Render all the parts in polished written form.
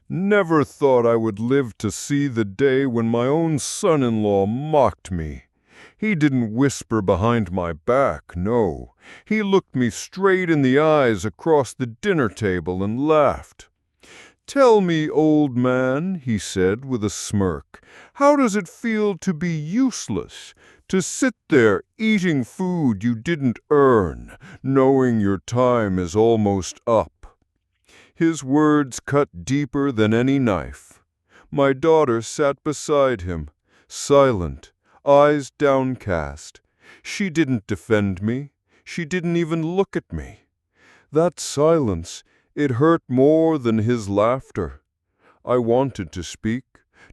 Never thought I would live to see the day when my own son-in-law mocked me. He didn't whisper behind my back, no. He looked me straight in the eyes across the dinner table and laughed. "Tell me, old man," he said with a smirk, "how does it feel to be useless, to sit there eating food you didn't earn, knowing your time is almost up?" His words cut deeper than any knife. My daughter sat beside him, silent, eyes downcast. She didn't defend me. She didn't even look at me. That silence, it hurt more than his laughter. I wanted to speak,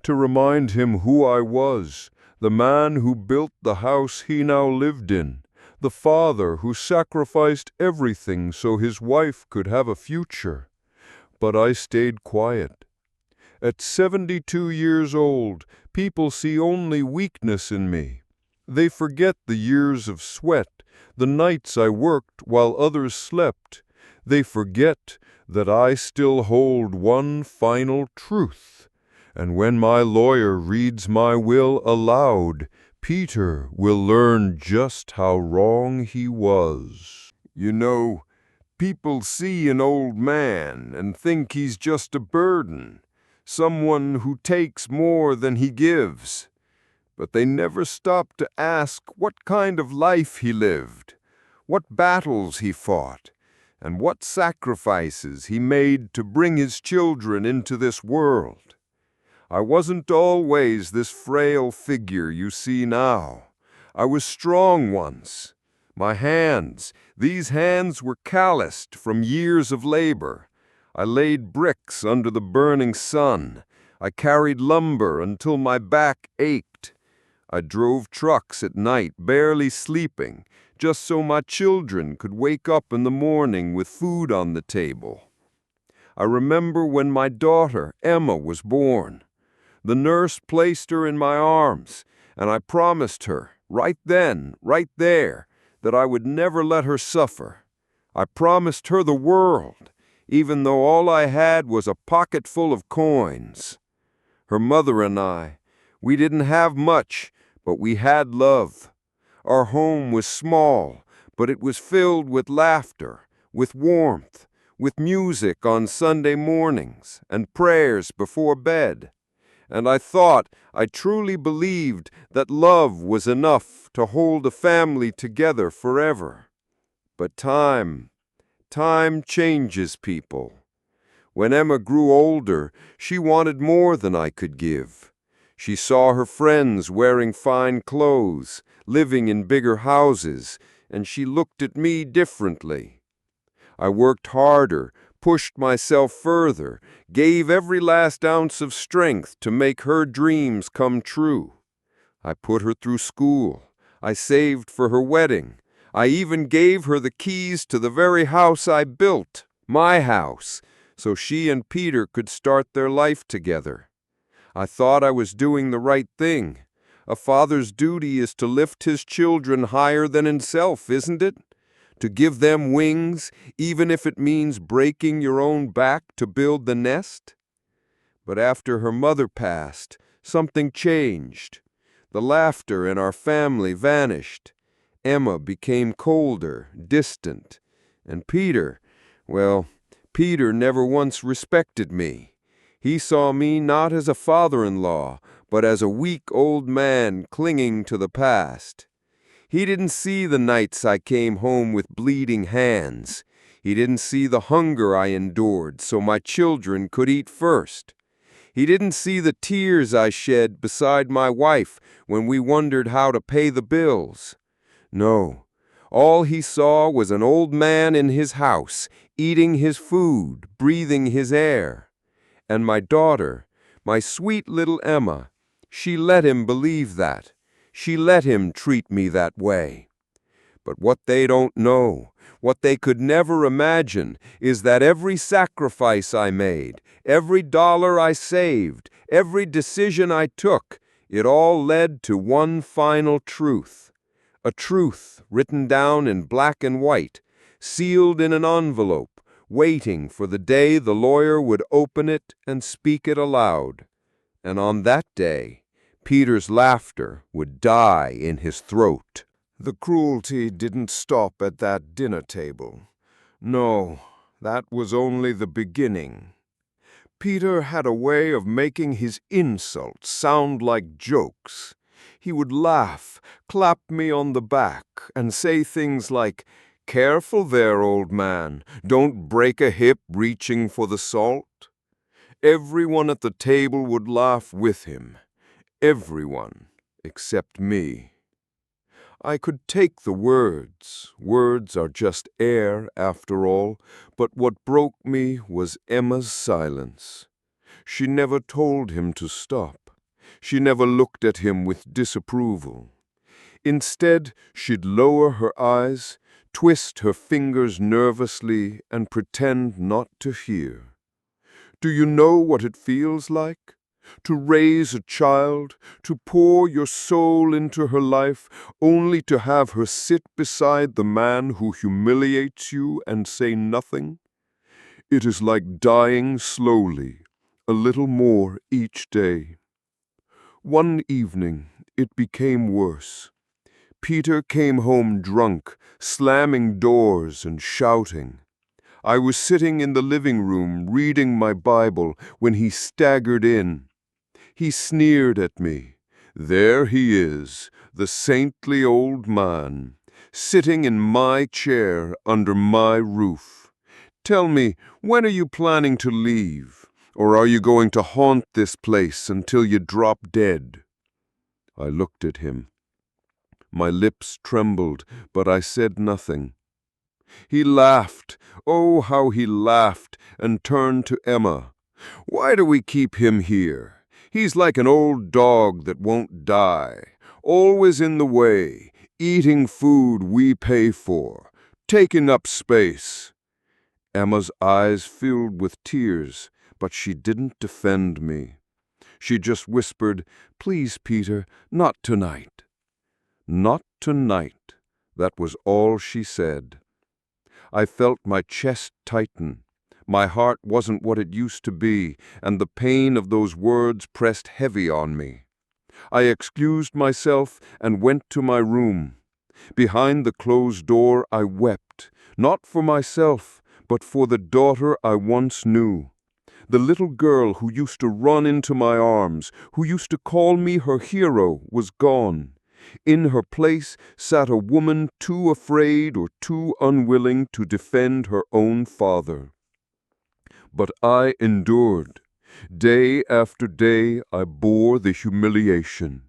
to remind him who I was, the man who built the house he now lived in, the father who sacrificed everything so his wife could have a future. But I stayed quiet. At 72 years old, people see only weakness in me. They forget the years of sweat, the nights I worked while others slept. They forget that I still hold one final truth. And when my lawyer reads my will aloud, Peter will learn just how wrong he was. You know, people see an old man and think he's just a burden, someone who takes more than he gives. But they never stop to ask what kind of life he lived, what battles he fought, and what sacrifices he made to bring his children into this world. I wasn't always this frail figure you see now. I was strong once. My hands, these hands were calloused from years of labor. I laid bricks under the burning sun. I carried lumber until my back ached. I drove trucks at night, barely sleeping, just so my children could wake up in the morning with food on the table. I remember when my daughter, Emma, was born. The nurse placed her in my arms, and I promised her, right then, right there, that I would never let her suffer. I promised her the world, even though all I had was a pocket full of coins. Her mother and I, we didn't have much, but we had love. Our home was small, but it was filled with laughter, with warmth, with music on Sunday mornings, and prayers before bed. And I truly believed that love was enough to hold a family together forever. But time changes people. When Emma grew older, she wanted more than I could give. She saw her friends wearing fine clothes, living in bigger houses, and she looked at me differently. I worked harder, pushed myself further, gave every last ounce of strength to make her dreams come true. I put her through school. I saved for her wedding. I even gave her the keys to the very house I built, my house, so she and Peter could start their life together. I thought I was doing the right thing. A father's duty is to lift his children higher than himself, isn't it? To give them wings, even if it means breaking your own back to build the nest? But after her mother passed, something changed. The laughter in our family vanished. Emma became colder, distant. And Peter, well, Peter never once respected me. He saw me not as a father-in-law, but as a weak old man clinging to the past. He didn't see the nights I came home with bleeding hands. He didn't see the hunger I endured so my children could eat first. He didn't see the tears I shed beside my wife when we wondered how to pay the bills. No, all he saw was an old man in his house, eating his food, breathing his air. And my daughter, my sweet little Emma, she let him believe that. She let him treat me that way. But what they don't know, what they could never imagine, is that every sacrifice I made, every dollar I saved, every decision I took, it all led to one final truth. A truth written down in black and white, sealed in an envelope, waiting for the day the lawyer would open it and speak it aloud. And on that day, Peter's laughter would die in his throat. The cruelty didn't stop at that dinner table. No, that was only the beginning. Peter had a way of making his insults sound like jokes. He would laugh, clap me on the back, and say things like, "Careful there, old man. Don't break a hip reaching for the salt." Everyone at the table would laugh with him. Everyone except me. I could take the words. Words are just air, after all. But what broke me was Emma's silence. She never told him to stop. She never looked at him with disapproval. Instead, she'd lower her eyes, twist her fingers nervously, and pretend not to hear. Do you know what it feels like? To raise a child, to pour your soul into her life, only to have her sit beside the man who humiliates you and say nothing? It is like dying slowly, a little more each day. One evening, it became worse. Peter came home drunk, slamming doors and shouting. I was sitting in the living room reading my Bible when he staggered in. He sneered at me. There he is, the saintly old man, sitting in my chair under my roof. Tell me, when are you planning to leave? Or are you going to haunt this place until you drop dead? I looked at him. My lips trembled, but I said nothing. He laughed. Oh, how he laughed, and turned to Emma. Why do we keep him here? He's like an old dog that won't die, always in the way, eating food we pay for, taking up space. Emma's eyes filled with tears, but she didn't defend me. She just whispered, "Please, Peter, not tonight." Not tonight. That was all she said. I felt my chest tighten. My heart wasn't what it used to be, and the pain of those words pressed heavy on me. I excused myself and went to my room. Behind the closed door I wept, not for myself, but for the daughter I once knew. The little girl who used to run into my arms, who used to call me her hero, was gone. In her place sat a woman too afraid or too unwilling to defend her own father. But I endured. Day after day I bore the humiliation.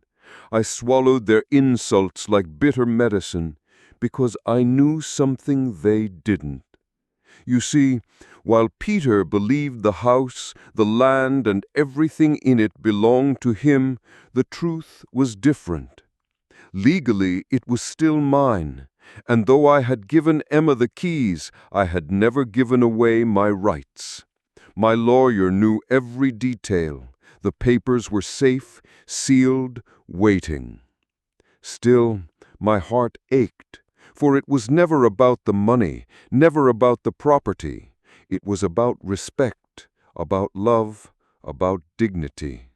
I swallowed their insults like bitter medicine, because I knew something they didn't. You see, while Peter believed the house, the land, and everything in it belonged to him, the truth was different. Legally, it was still mine, and though I had given Emma the keys, I had never given away my rights. My lawyer knew every detail. The papers were safe, sealed, waiting. Still, my heart ached, for it was never about the money, never about the property. It was about respect, about love, about dignity.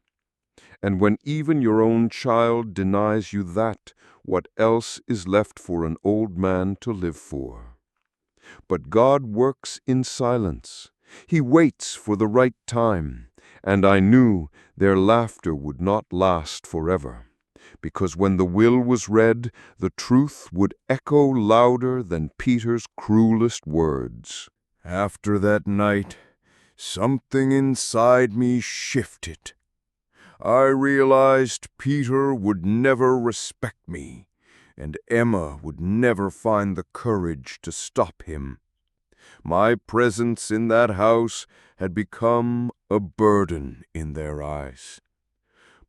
And when even your own child denies you that, what else is left for an old man to live for? But God works in silence. He waits for the right time, and I knew their laughter would not last forever, because when the will was read, the truth would echo louder than Peter's cruelest words. After that night, something inside me shifted. I realized Peter would never respect me, and Emma would never find the courage to stop him. My presence in that house had become a burden in their eyes.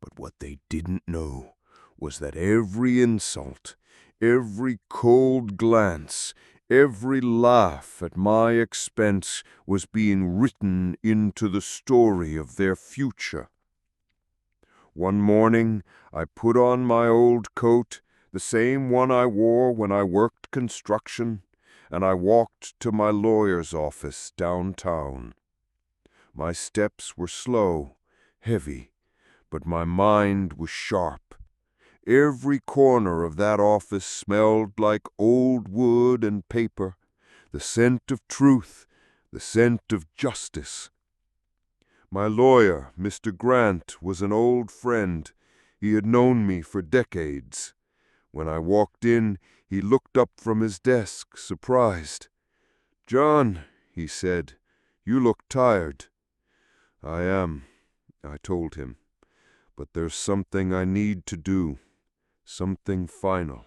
But what they didn't know was that every insult, every cold glance, every laugh at my expense was being written into the story of their future. One morning, I put on my old coat, the same one I wore when I worked construction, and I walked to my lawyer's office downtown. My steps were slow, heavy, but my mind was sharp. Every corner of that office smelled like old wood and paper, the scent of truth, the scent of justice. My lawyer, Mr. Grant, was an old friend. He had known me for decades. When I walked in, he looked up from his desk, surprised. "John," he said, "you look tired." "I am," I told him, "but there's something I need to do, something final."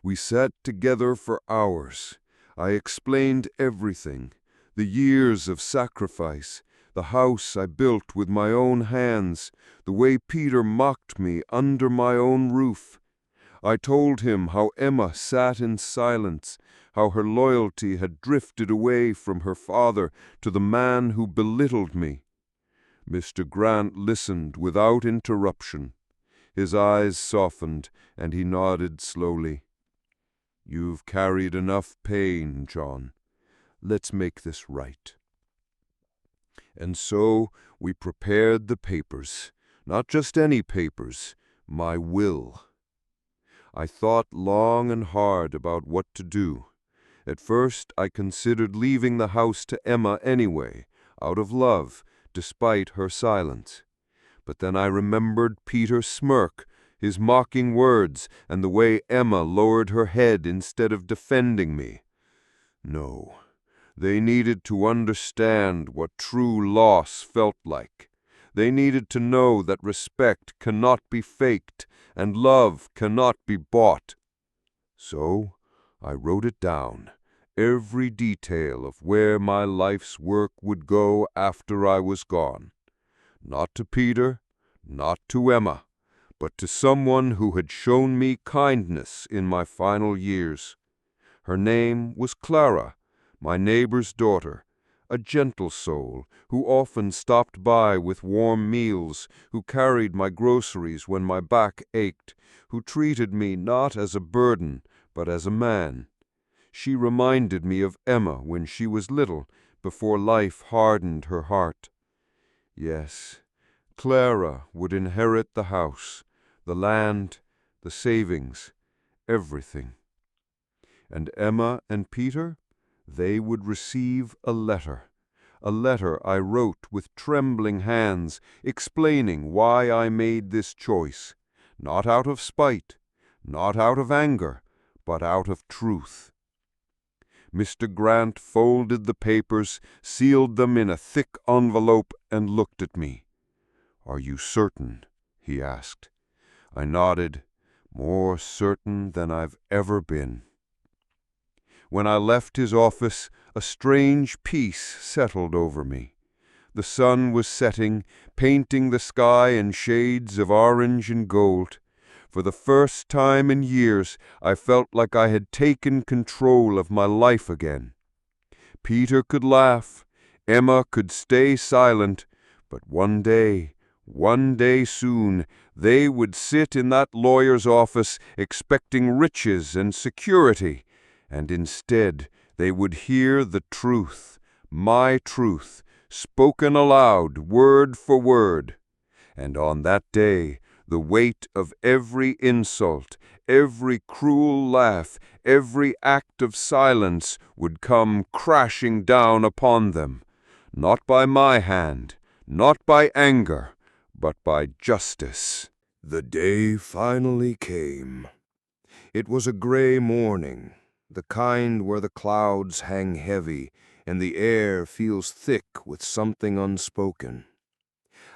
We sat together for hours. I explained everything, the years of sacrifice, the house I built with my own hands, the way Peter mocked me under my own roof. I told him how Emma sat in silence, how her loyalty had drifted away from her father to the man who belittled me. Mr. Grant listened without interruption. His eyes softened, and he nodded slowly. "You've carried enough pain, John. Let's make this right." And so we prepared the papers, not just any papers, my will. I thought long and hard about what to do. At first I considered leaving the house to Emma anyway, out of love, despite her silence. But then I remembered Peter's smirk, his mocking words, and the way Emma lowered her head instead of defending me. No, they needed to understand what true loss felt like. They needed to know that respect cannot be faked and love cannot be bought. So I wrote it down, every detail of where my life's work would go after I was gone. Not to Peter, not to Emma, but to someone who had shown me kindness in my final years. Her name was Clara, my neighbor's daughter, a gentle soul who often stopped by with warm meals, who carried my groceries when my back ached, who treated me not as a burden, but as a man. She reminded me of Emma when she was little, before life hardened her heart. Yes, Clara would inherit the house, the land, the savings, everything. And Emma and Peter, they would receive a letter I wrote with trembling hands, explaining why I made this choice, not out of spite, not out of anger, but out of truth. Mr. Grant folded the papers, sealed them in a thick envelope, and looked at me. "Are you certain?" he asked. I nodded, more certain than I've ever been. When I left his office, a strange peace settled over me. The sun was setting, painting the sky in shades of orange and gold. For the first time in years, I felt like I had taken control of my life again. Peter could laugh, Emma could stay silent, but one day soon, they would sit in that lawyer's office expecting riches and security, and instead they would hear the truth, my truth, spoken aloud, word for word. And on that day, the weight of every insult, every cruel laugh, every act of silence would come crashing down upon them, not by my hand, not by anger, but by justice. The day finally came. It was a gray morning, the kind where the clouds hang heavy and the air feels thick with something unspoken.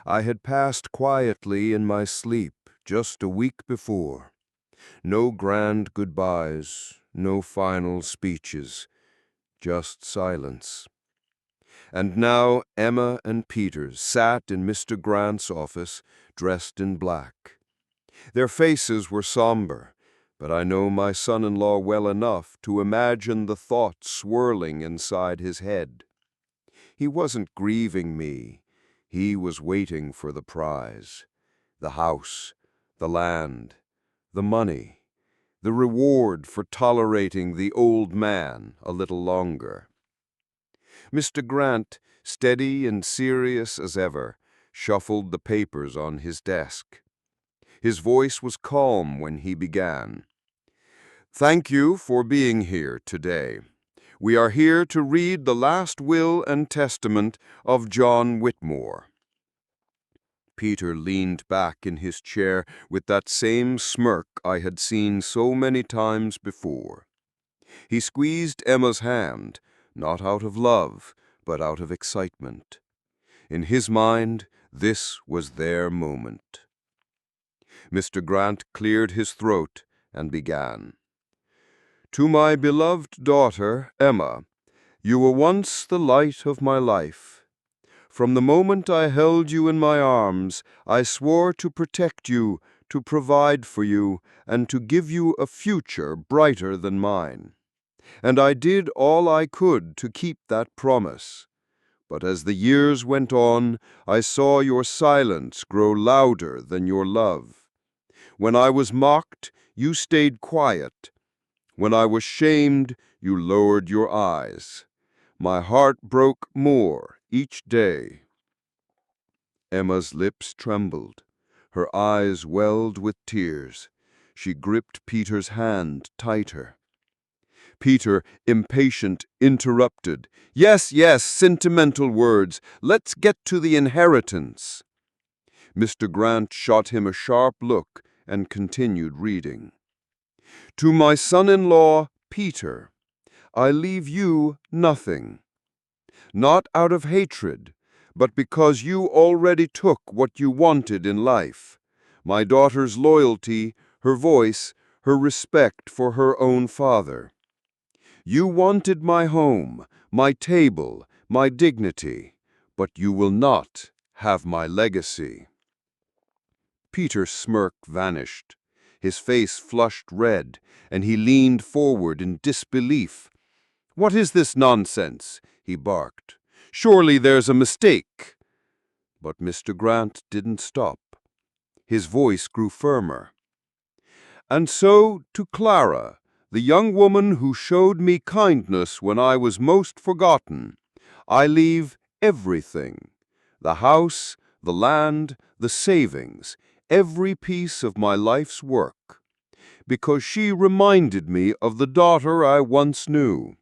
I had passed quietly in my sleep just a week before. No grand goodbyes, no final speeches, just silence. And now Emma and Peter sat in Mr. Grant's office, dressed in black. Their faces were somber, but I know my son-in-law well enough to imagine the thoughts swirling inside his head. He wasn't grieving me. He was waiting for the prize, the house, the land, the money, the reward for tolerating the old man a little longer. Mr. Grant, steady and serious as ever, shuffled the papers on his desk. His voice was calm when he began. "Thank you for being here today. We are here to read the last will and testament of John Whitmore." Peter leaned back in his chair with that same smirk I had seen so many times before. He squeezed Emma's hand, not out of love, but out of excitement. In his mind, this was their moment. Mr. Grant cleared his throat and began. "To my beloved daughter, Emma, you were once the light of my life. From the moment I held you in my arms, I swore to protect you, to provide for you, and to give you a future brighter than mine. And I did all I could to keep that promise. But as the years went on, I saw your silence grow louder than your love. When I was mocked, you stayed quiet. When I was shamed, you lowered your eyes. My heart broke more each day." Emma's lips trembled. Her eyes welled with tears. She gripped Peter's hand tighter. Peter, impatient, interrupted. "Yes, yes, sentimental words. Let's get to the inheritance." Mr. Grant shot him a sharp look and continued reading. "To my son-in-law, Peter, I leave you nothing. Not out of hatred, but because you already took what you wanted in life. My daughter's loyalty, her voice, her respect for her own father. You wanted my home, my table, my dignity, but you will not have my legacy." Peter's smirk vanished. His face flushed red, and he leaned forward in disbelief. "What is this nonsense?" he barked. "Surely there's a mistake." But Mr. Grant didn't stop. His voice grew firmer. "And so to Clara, the young woman who showed me kindness when I was most forgotten, I leave everything: the house, the land, the savings, every piece of my life's work, because she reminded me of the daughter I once knew,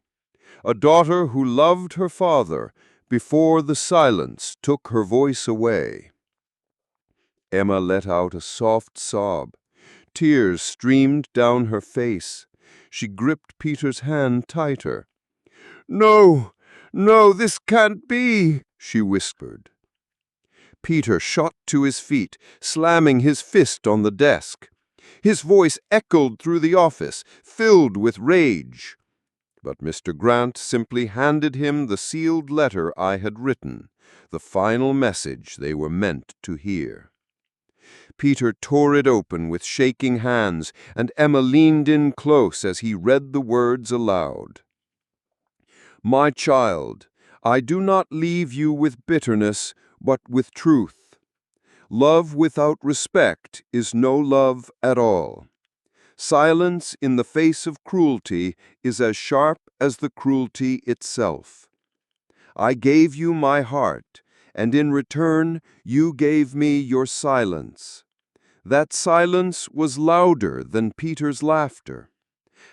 a daughter who loved her father before the silence took her voice away." Emma let out a soft sob. Tears streamed down her face. She gripped Peter's hand tighter. "No, no, this can't be," she whispered. Peter shot to his feet, slamming his fist on the desk. His voice echoed through the office, filled with rage. But Mr. Grant simply handed him the sealed letter I had written, the final message they were meant to hear. Peter tore it open with shaking hands, and Emma leaned in close as he read the words aloud. "My child, I do not leave you with bitterness, but with truth. Love without respect is no love at all. Silence in the face of cruelty is as sharp as the cruelty itself. I gave you my heart, and in return you gave me your silence. That silence was louder than Peter's laughter.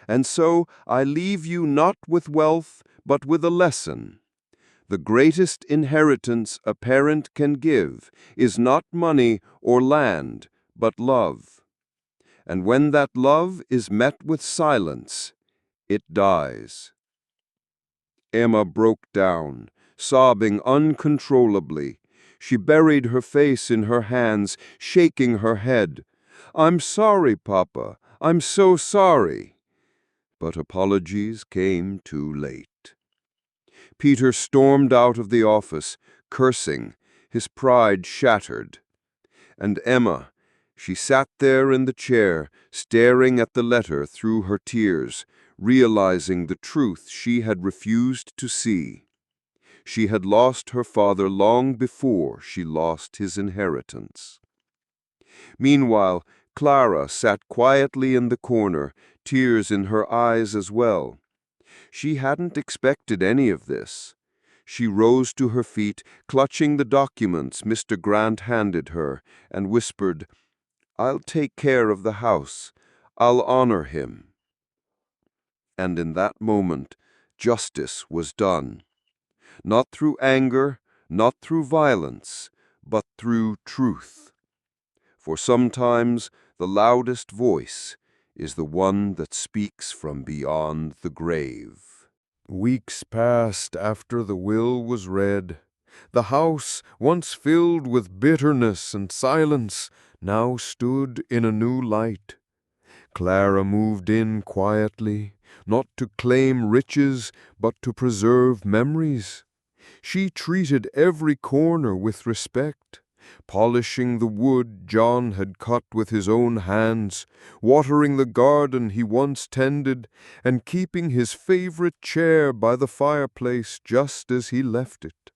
And so I leave you not with wealth, but with a lesson. The greatest inheritance a parent can give is not money or land, but love. And when that love is met with silence, it dies." Emma broke down, sobbing uncontrollably. She buried her face in her hands, shaking her head. "I'm sorry, Papa. I'm so sorry." But apologies came too late. Peter stormed out of the office, cursing, his pride shattered. And Emma, she sat there in the chair, staring at the letter through her tears, realizing the truth she had refused to see. She had lost her father long before she lost his inheritance. Meanwhile, Clara sat quietly in the corner, tears in her eyes as well. She hadn't expected any of this. She rose to her feet, clutching the documents Mr. Grant handed her, and whispered, "I'll take care of the house. I'll honor him." And in that moment, justice was done. Not through anger, not through violence, but through truth. For sometimes the loudest voice is the one that speaks from beyond the grave. Weeks passed after the will was read. The house, once filled with bitterness and silence, now stood in a new light. Clara moved in quietly, not to claim riches, but to preserve memories. She treated every corner with respect, polishing the wood John had cut with his own hands, watering the garden he once tended, and keeping his favorite chair by the fireplace just as he left it.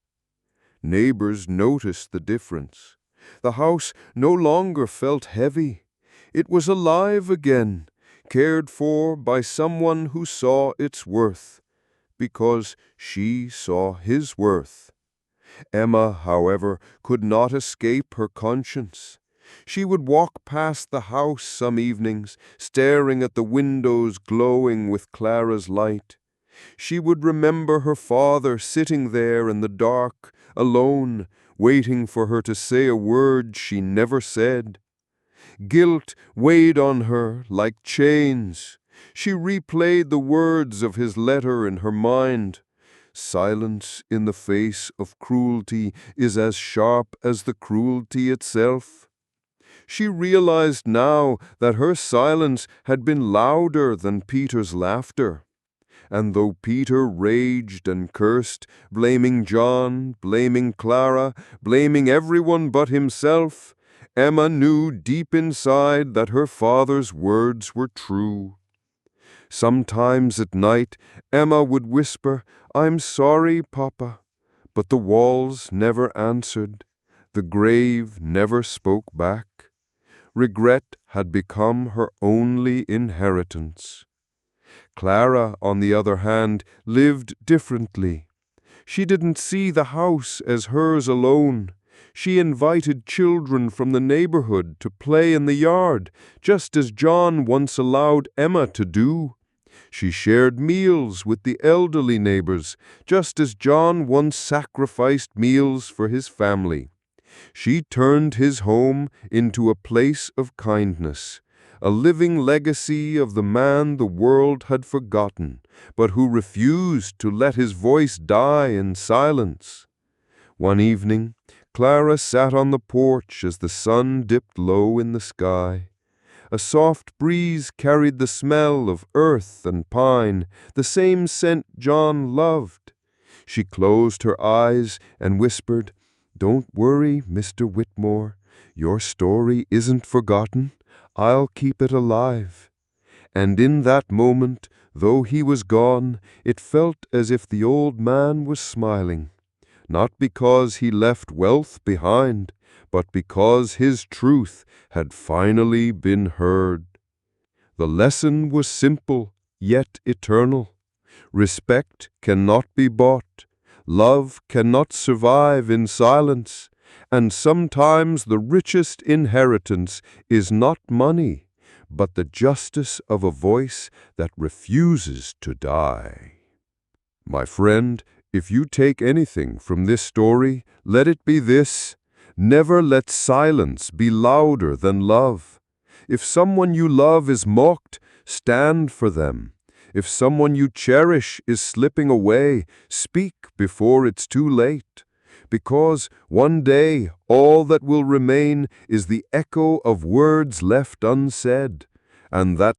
Neighbors noticed the difference. The house no longer felt heavy. It was alive again, cared for by someone who saw its worth, because she saw his worth. Emma, however, could not escape her conscience. She would walk past the house some evenings, staring at the windows glowing with Clara's light. She would remember her father sitting there in the dark, alone, waiting for her to say a word she never said. Guilt weighed on her like chains. She replayed the words of his letter in her mind. Silence in the face of cruelty is as sharp as the cruelty itself. She realized now that her silence had been louder than Peter's laughter. And though Peter raged and cursed, blaming John, blaming Clara, blaming everyone but himself, Emma knew deep inside that her father's words were true. Sometimes at night, Emma would whisper, "I'm sorry, Papa," but the walls never answered. The grave never spoke back. Regret had become her only inheritance. Clara, on the other hand, lived differently. She didn't see the house as hers alone. She invited children from the neighborhood to play in the yard, just as John once allowed Emma to do. She shared meals with the elderly neighbors, just as John once sacrificed meals for his family. She turned his home into a place of kindness, a living legacy of the man the world had forgotten, but who refused to let his voice die in silence. One evening, Clara sat on the porch as the sun dipped low in the sky. A soft breeze carried the smell of earth and pine, the same scent John loved. She closed her eyes and whispered, "Don't worry, Mr. Whitmore. Your story isn't forgotten. I'll keep it alive." And in that moment, though he was gone, it felt as if the old man was smiling, not because he left wealth behind, but because his truth had finally been heard. The lesson was simple, yet eternal. Respect cannot be bought. Love cannot survive in silence. And sometimes the richest inheritance is not money, but the justice of a voice that refuses to die. My friend, if you take anything from this story, let it be this: never let silence be louder than love. If someone you love is mocked, stand for them. If someone you cherish is slipping away, speak before it's too late. Because one day all that will remain is the echo of words left unsaid, and that